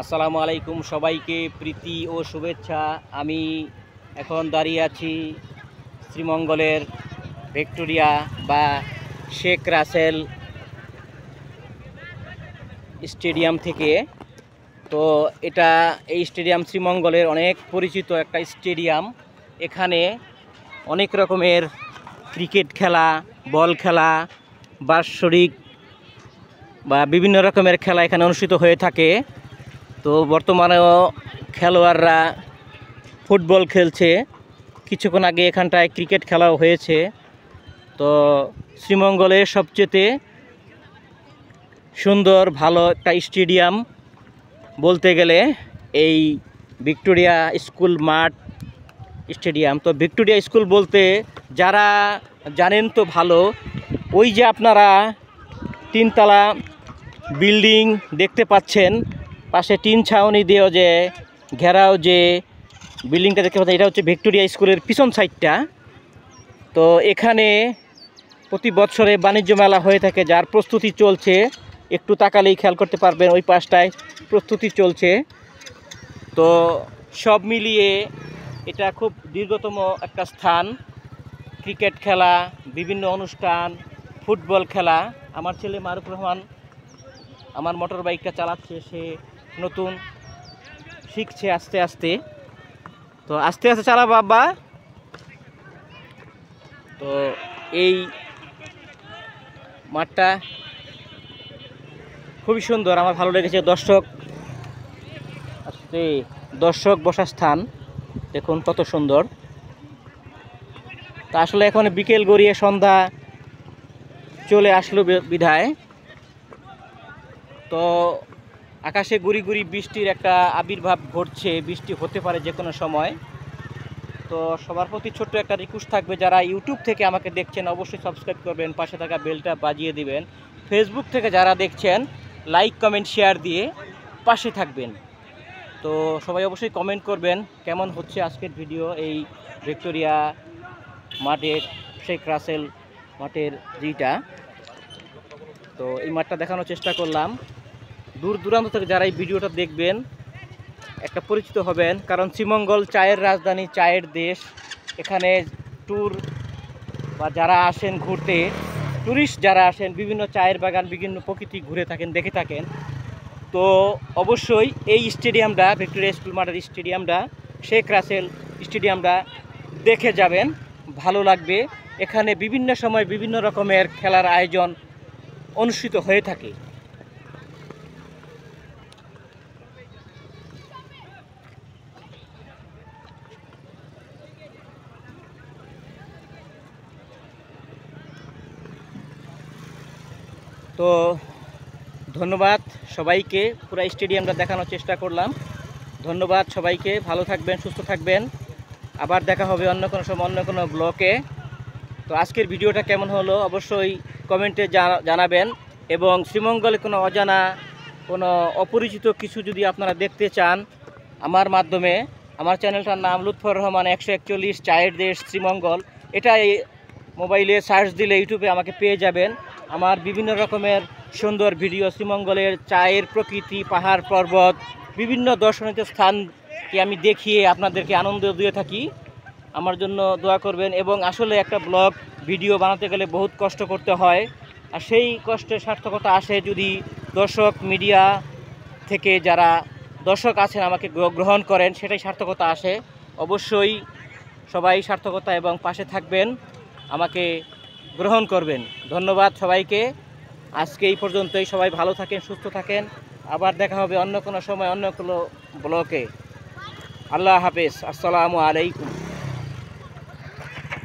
আসসালামু আলাইকুম সবাইকে প্রীতি ও শুভেচ্ছা। আমি এখন দাঁড়িয়ে আছি শ্রীমঙ্গলের ভিক্টোরিয়া বা শেখ রাসেল স্টেডিয়াম থেকে। তো এই স্টেডিয়াম শ্রীমঙ্গলের অনেক পরিচিত একটা স্টেডিয়াম। এখানে অনেক রকমের ক্রিকেট খেলা, বল খেলা, বাৎসরিক বা বিভিন্ন রকমের খেলা এখানে অনুষ্ঠিত হয়ে থাকে। তো বর্তমানেও খেলোয়াড়রা ফুটবল খেলছে, কিছুক্ষণ আগে এখানটায় ক্রিকেট খেলাও হয়েছে। তো শ্রীমঙ্গলের সবচেয়ে সুন্দর ভালো একটা স্টেডিয়াম বলতে গেলে এই ভিক্টোরিয়া স্কুল মাঠ স্টেডিয়াম। তো ভিক্টোরিয়া স্কুল বলতে যারা জানেন তো ভালো, ওই যে আপনারা তিনতলা বিল্ডিং দেখতে পাচ্ছেন, পাশে টিন ছাউনি দিয়েও যে ঘেরাও যে বিল্ডিংটা দেখতে পাচ্ছেন, এটা হচ্ছে ভিক্টোরিয়া স্কুলের পিছন সাইডটা। তো এখানে প্রতি বছরে বাণিজ্য মেলা হয়ে থাকে, যার প্রস্তুতি চলছে। একটু তাকালেই খেয়াল করতে পারবেন, ওই পাশটায় প্রস্তুতি চলছে। তো সব মিলিয়ে এটা খুব দীর্ঘতম একটা স্থান। ক্রিকেট খেলা, বিভিন্ন অনুষ্ঠান, ফুটবল খেলা। আমার ছেলে মারুফ রহমান আমার মোটর বাইকটা চালাচ্ছে, সে নতুন শিখছে আস্তে আস্তে। তো আস্তে আস্তে চালা বাবা। তো এই মাঠটা খুবই সুন্দর, আমার ভালো লেগেছে। দর্শক বসার স্থান দেখুন কত সুন্দর। তা আসলে এখন বিকেল গড়িয়ে সন্ধ্যা চলে আসলো বিধায় তো আকাশে গুড়ি গুড়ি বৃষ্টির একটা আবির্ভাব ঘটছে, বৃষ্টি হতে পারে যে কোনো সময়। তো সবার প্রতি ছোট্ট একটা রিকোয়েস্ট থাকবে, যারা ইউটিউব থেকে আমাকে দেখছেন অবশ্যই সাবস্ক্রাইব করবেন, পাশে থাকা বেলটা বাজিয়ে দিবেন। ফেসবুক থেকে যারা দেখছেন লাইক কমেন্ট শেয়ার দিয়ে পাশে থাকবেন। তো সবাই অবশ্যই কমেন্ট করবেন কেমন হচ্ছে আজকের ভিডিও। এই ভিক্টোরিয়া মাঠের শেখ রাসেল মাঠের যেটা, তো এই মাঠটা দেখানোর চেষ্টা করলাম। দূর দূরান্ত থেকে যারা এই ভিডিওটা দেখবেন একটা পরিচিত হবেন, কারণ শ্রীমঙ্গল চায়ের রাজধানী, চায়ের দেশ। এখানে ট্যুর বা যারা আসেন ঘুরতে, ট্যুরিস্ট যারা আসেন, বিভিন্ন চায়ের বাগান, বিভিন্ন প্রকৃতি ঘুরে থাকেন, দেখে থাকেন। তো অবশ্যই এই স্টেডিয়ামটা, ভিক্টোরিয়া স্কুল মাঠের স্টেডিয়ামটা, শেখ রাসেল স্টেডিয়ামটা দেখে যাবেন, ভালো লাগবে। এখানে বিভিন্ন সময় বিভিন্ন রকমের খেলার আয়োজন অনুষ্ঠিত হয়ে থাকে। তো ধন্যবাদ সবাইকে, পুরো স্টেডিয়ামটা দেখানোর চেষ্টা করলাম। ধন্যবাদ সবাইকে, ভালো থাকবেন, সুস্থ থাকবেন। আবার দেখা হবে অন্য কোনো সময়, অন্য কোনো ব্লকে। তো আজকের ভিডিওটা কেমন হলো অবশ্যই কমেন্টে জানাবেন। এবং শ্রীমঙ্গলে কোনো অজানা, কোনো অপরিচিত কিছু যদি আপনারা দেখতে চান আমার মাধ্যমে, আমার চ্যানেলটার নাম লুৎফর রহমান 141 চায়ের দেশ শ্রীমঙ্গল। এটা মোবাইলে সার্চ দিলে ইউটিউবে আমাকে পেয়ে যাবেন। আমার বিভিন্ন রকমের সুন্দর ভিডিও, শ্রীমঙ্গলের চায়ের প্রকৃতি, পাহাড় পর্বত, বিভিন্ন দর্শনীয় স্থানকে আমি দেখিয়ে আপনাদেরকে আনন্দ দিয়ে থাকি। আমার জন্য দোয়া করবেন। এবং আসলে একটা ব্লগ ভিডিও বানাতে গেলে বহুত কষ্ট করতে হয়, আর সেই কষ্টের সার্থকতা আসে যদি দর্শক মিডিয়া থেকে যারা দর্শক আছেন আমাকে গ্রহণ করেন, সেটাই সার্থকতা আসে। অবশ্যই সবাই সার্থকতা এবং পাশে থাকবেন, আমাকে গ্রহণ করবেন। ধন্যবাদ সবাইকে। আজকে এই পর্যন্তই। সবাই ভালো থাকেন, সুস্থ থাকেন। আবার দেখা হবে অন্য কোনো সময়, অন্য কোনো ব্লকে। আল্লাহ হাফেজ। আসসালামু আলাইকুম।